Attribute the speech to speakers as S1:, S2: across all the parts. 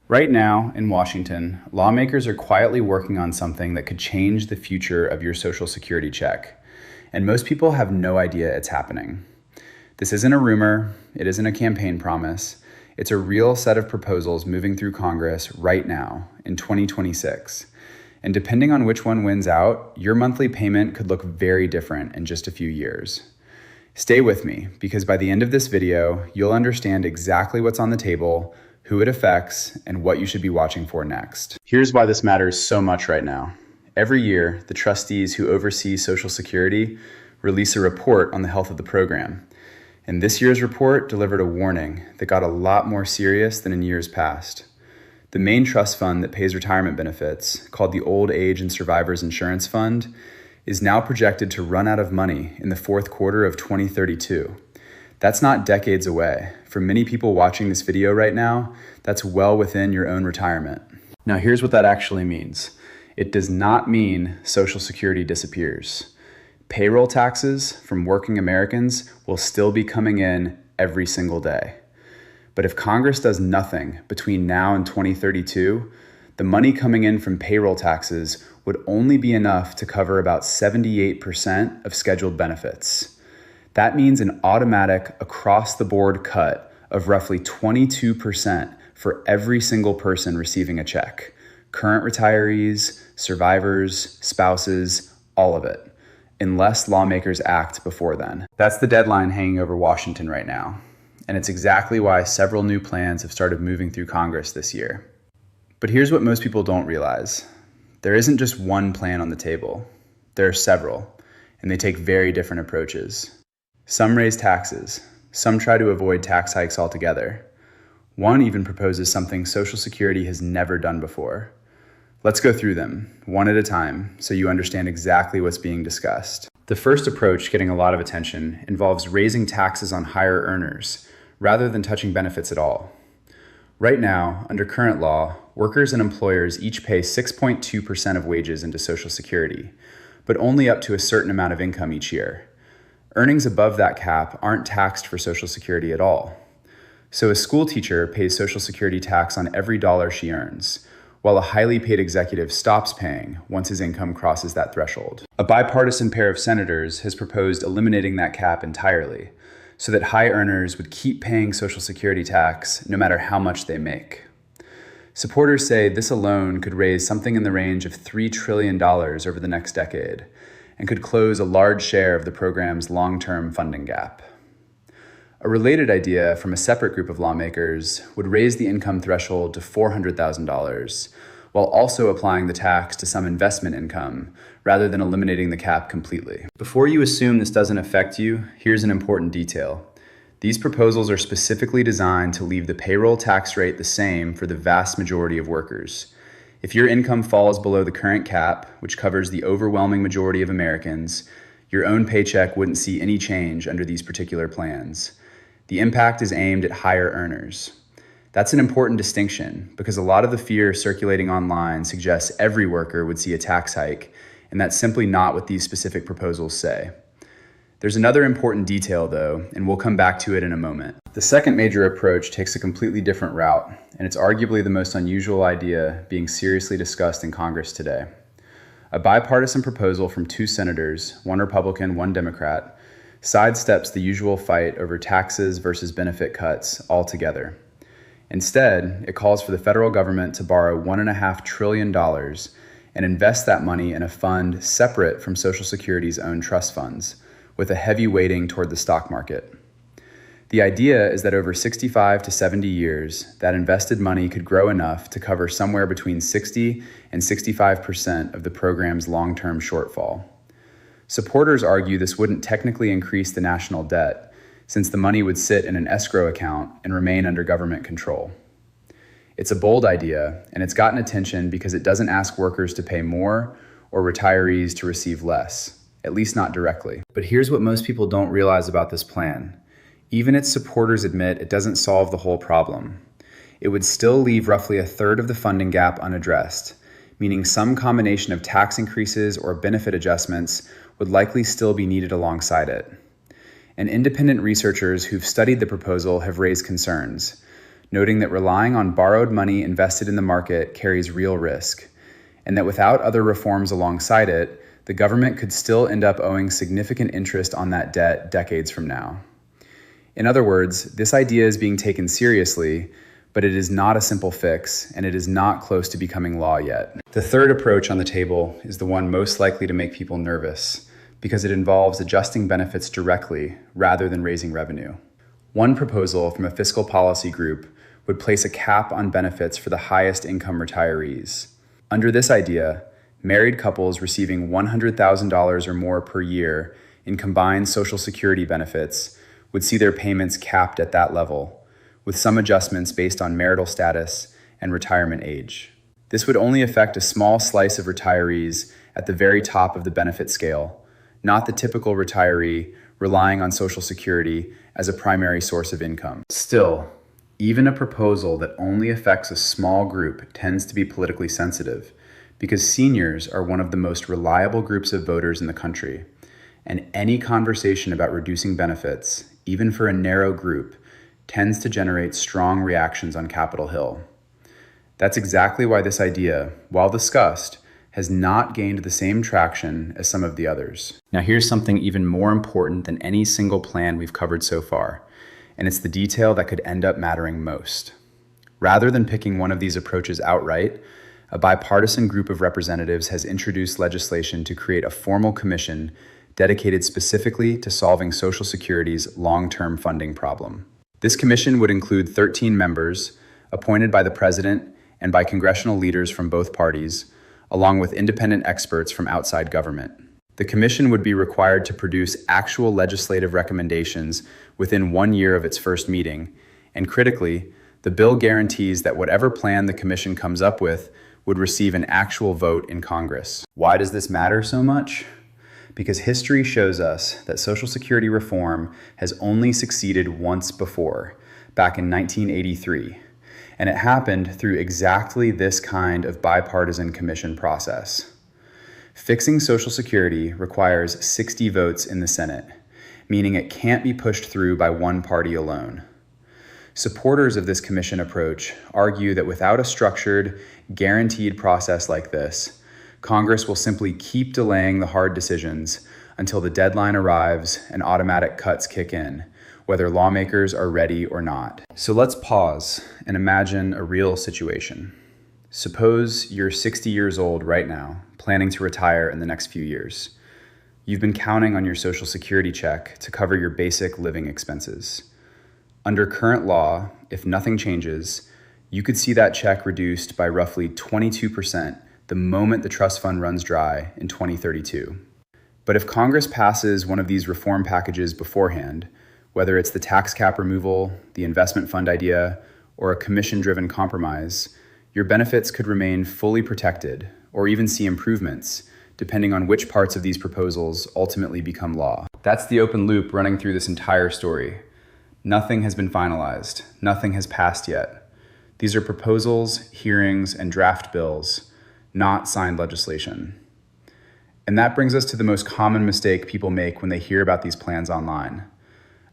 S1: Right now, in Washington, lawmakers are quietly working on something that could change the future of your Social Security check. And most people have no idea it's happening. This isn't a rumor, it isn't a campaign promise. It's a real set of proposals moving through Congress right now, in 2026. And depending on which one wins out, your monthly payment could look very different in just a few years. Stay with me, because by the end of this video, you'll understand exactly what's on the table, who it affects, and what you should be watching for next. Here's why this matters so much right now. Every year, the trustees who oversee Social Security release a report on the health of the program. And this year's report delivered a warning that got a lot more serious than in years past. The main trust fund that pays retirement benefits, called the Old Age and Survivors Insurance Fund, is now projected to run out of money in the fourth quarter of 2032. That's not decades away. For many people watching this video right now, that's well within your own retirement. Now, here's what that actually means. It does not mean Social Security disappears. Payroll taxes from working Americans will still be coming in every single day. But if Congress does nothing between now and 2032, the money coming in from payroll taxes would only be enough to cover about 78% of scheduled benefits. That means an automatic across-the-board cut of roughly 22% for every single person receiving a check. Current retirees, survivors, spouses, all of it, unless lawmakers act before then. That's the deadline hanging over Washington right now, and it's exactly why several new plans have started moving through Congress this year. But here's what most people don't realize. There isn't just one plan on the table. There are several, and they take very different approaches. Some raise taxes. Some try to avoid tax hikes altogether. One even proposes something Social Security has never done before. Let's go through them, one at a time, so you understand exactly what's being discussed. The first approach, getting a lot of attention, involves raising taxes on higher earners, rather than touching benefits at all. Right now, under current law, workers and employers each pay 6.2% of wages into Social Security, but only up to a certain amount of income each year. Earnings above that cap aren't taxed for Social Security at all. So a school teacher pays Social Security tax on every dollar she earns, while a highly paid executive stops paying once his income crosses that threshold. A bipartisan pair of senators has proposed eliminating that cap entirely, so that high earners would keep paying Social Security tax no matter how much they make. Supporters say this alone could raise something in the range of $3 trillion over the next decade, and could close a large share of the program's long-term funding gap. A related idea from a separate group of lawmakers would raise the income threshold to $400,000, while also applying the tax to some investment income, rather than eliminating the cap completely. Before you assume this doesn't affect you, here's an important detail. These proposals are specifically designed to leave the payroll tax rate the same for the vast majority of workers. If your income falls below the current cap, which covers the overwhelming majority of Americans, your own paycheck wouldn't see any change under these particular plans. The impact is aimed at higher earners. That's an important distinction because a lot of the fear circulating online suggests every worker would see a tax hike, and that's simply not what these specific proposals say. There's another important detail though, and we'll come back to it in a moment. The second major approach takes a completely different route, and it's arguably the most unusual idea being seriously discussed in Congress today. A bipartisan proposal from two senators, one Republican, one Democrat, sidesteps the usual fight over taxes versus benefit cuts altogether. Instead, it calls for the federal government to borrow $1.5 trillion and invest that money in a fund separate from Social Security's own trust funds, with a heavy weighting toward the stock market. The idea is that over 65 to 70 years, that invested money could grow enough to cover somewhere between 60 and 65% of the program's long-term shortfall. Supporters argue this wouldn't technically increase the national debt, since the money would sit in an escrow account and remain under government control. It's a bold idea, and it's gotten attention because it doesn't ask workers to pay more or retirees to receive less, at least not directly. But here's what most people don't realize about this plan. Even its supporters admit it doesn't solve the whole problem. It would still leave roughly a third of the funding gap unaddressed, meaning some combination of tax increases or benefit adjustments would likely still be needed alongside it. And independent researchers who've studied the proposal have raised concerns, noting that relying on borrowed money invested in the market carries real risk, and that without other reforms alongside it, the government could still end up owing significant interest on that debt decades from now. In other words, this idea is being taken seriously, but it is not a simple fix, and it is not close to becoming law yet. The third approach on the table is the one most likely to make people nervous, because it involves adjusting benefits directly rather than raising revenue. One proposal from a fiscal policy group would place a cap on benefits for the highest income retirees. Under this idea, married couples receiving $100,000 or more per year in combined Social Security benefits would see their payments capped at that level, with some adjustments based on marital status and retirement age. This would only affect a small slice of retirees at the very top of the benefit scale, not the typical retiree relying on Social Security as a primary source of income. Still, even a proposal that only affects a small group tends to be politically sensitive, because seniors are one of the most reliable groups of voters in the country, and any conversation about reducing benefits, even for a narrow group, tends to generate strong reactions on Capitol Hill. That's exactly why this idea, while discussed, has not gained the same traction as some of the others. Now here's something even more important than any single plan we've covered so far, and it's the detail that could end up mattering most. Rather than picking one of these approaches outright, a bipartisan group of representatives has introduced legislation to create a formal commission dedicated specifically to solving Social Security's long-term funding problem. This commission would include 13 members, appointed by the president and by congressional leaders from both parties, along with independent experts from outside government. The commission would be required to produce actual legislative recommendations within 1 year of its first meeting, and critically, the bill guarantees that whatever plan the commission comes up with would receive an actual vote in Congress. Why does this matter so much? Because history shows us that Social Security reform has only succeeded once before, back in 1983, and it happened through exactly this kind of bipartisan commission process. Fixing Social Security requires 60 votes in the Senate, meaning it can't be pushed through by one party alone. Supporters of this commission approach argue that without a structured, guaranteed process like this, Congress will simply keep delaying the hard decisions until the deadline arrives and automatic cuts kick in, whether lawmakers are ready or not. So let's pause and imagine a real situation. Suppose you're 60 years old right now, planning to retire in the next few years. You've been counting on your Social Security check to cover your basic living expenses. Under current law, if nothing changes, you could see that check reduced by roughly 22% the moment the trust fund runs dry in 2032. But if Congress passes one of these reform packages beforehand, whether it's the tax cap removal, the investment fund idea, or a commission-driven compromise, your benefits could remain fully protected or even see improvements, depending on which parts of these proposals ultimately become law. That's the open loop running through this entire story. Nothing has been finalized. Nothing has passed yet. These are proposals, hearings, and draft bills, not signed legislation. And that brings us to the most common mistake people make when they hear about these plans online,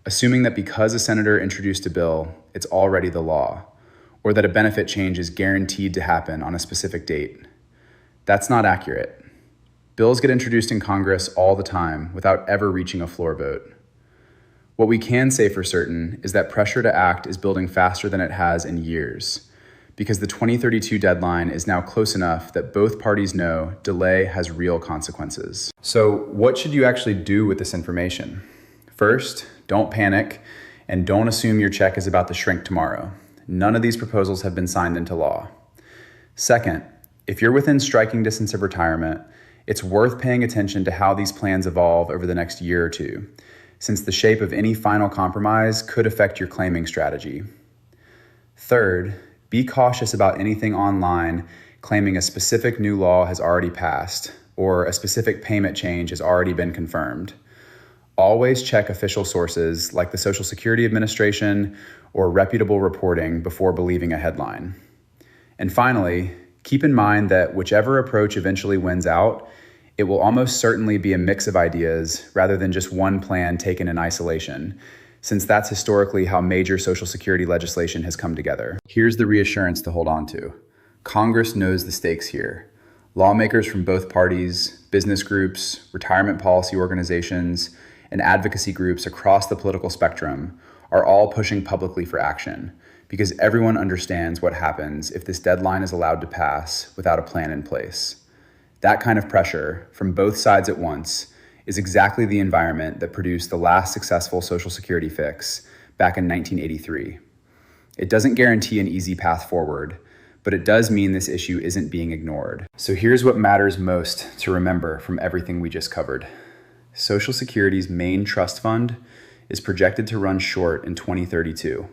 S1: assuming that because a senator introduced a bill, it's already the law, or that a benefit change is guaranteed to happen on a specific date. That's not accurate. Bills get introduced in Congress all the time without ever reaching a floor vote. What we can say for certain is that pressure to act is building faster than it has in years, because the 2032 deadline is now close enough that both parties know delay has real consequences. So what should you actually do with this information? First, don't panic and don't assume your check is about to shrink tomorrow. None of these proposals have been signed into law. Second, if you're within striking distance of retirement, it's worth paying attention to how these plans evolve over the next year or two, since the shape of any final compromise could affect your claiming strategy. Third, be cautious about anything online claiming a specific new law has already passed or a specific payment change has already been confirmed. Always check official sources like the Social Security Administration or reputable reporting before believing a headline. And finally, keep in mind that whichever approach eventually wins out, it will almost certainly be a mix of ideas rather than just one plan taken in isolation, since that's historically how major Social Security legislation has come together. Here's the reassurance to hold on to. Congress knows the stakes here. Lawmakers from both parties, business groups, retirement policy organizations, and advocacy groups across the political spectrum are all pushing publicly for action, because everyone understands what happens if this deadline is allowed to pass without a plan in place. That kind of pressure from both sides at once is exactly the environment that produced the last successful Social Security fix back in 1983. It doesn't guarantee an easy path forward, but it does mean this issue isn't being ignored. So here's what matters most to remember from everything we just covered. Social Security's main trust fund is projected to run short in 2032.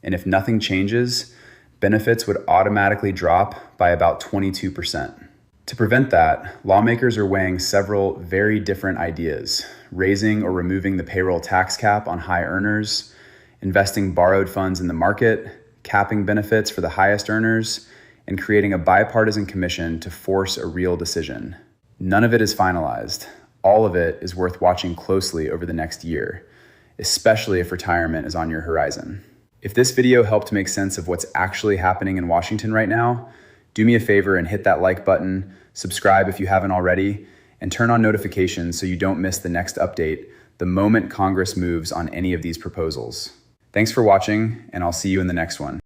S1: And if nothing changes, benefits would automatically drop by about 22%. To prevent that, lawmakers are weighing several very different ideas: raising or removing the payroll tax cap on high earners, investing borrowed funds in the market, capping benefits for the highest earners, and creating a bipartisan commission to force a real decision. None of it is finalized. All of it is worth watching closely over the next year, especially if retirement is on your horizon. If this video helped make sense of what's actually happening in Washington right now, do me a favor and hit that like button, subscribe if you haven't already, and turn on notifications so you don't miss the next update the moment Congress moves on any of these proposals. Thanks for watching, and I'll see you in the next one.